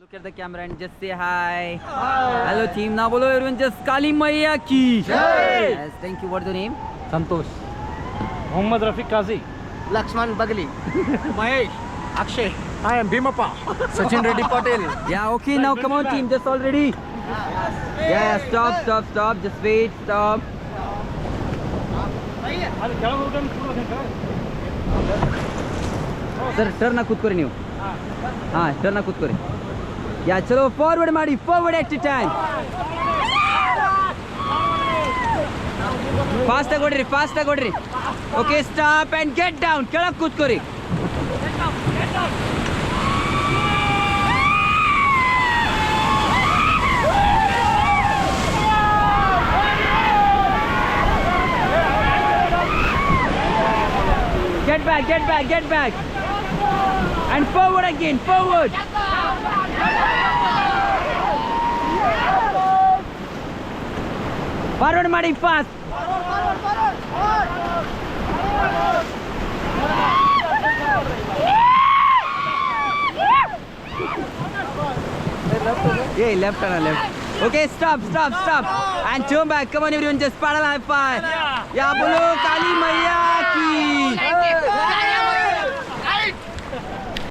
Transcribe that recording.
Look at the camera and just say hi. Hi. Hello team. Now bolo everyone just Kali Maiya ki. Jai. Yes, thank you. What's your name? Santosh. Muhammad Rafiq Kazi. Lakshman Bagli. Mahesh. Akshay. I am Bhimappa. Sachin Reddy Patel. Yeah, okay, now come on team, just all ready. Yeah, stop. Just wait, stop. Sir, turn ಕೂತ್ ಕೊರಿ ನೀವು. turn ಕೂತ್ ಕೊರಿ. Yeah, ಚಲೋ forward ಮಾಡಿ, forward at a time. Fast ಆಗಿ ಓಡ್ರಿ. Okay, stop and get down. ಕೆಳಗೆ ಕೂತ್ ಕೊರಿ. Get back. And forward again, forward. Forward ಮಾಡಿ fast. Yeah, left. Okay, stop. And turn back. Come on everyone, just paddle high five. Yeah, bolo Kali Maiya ki.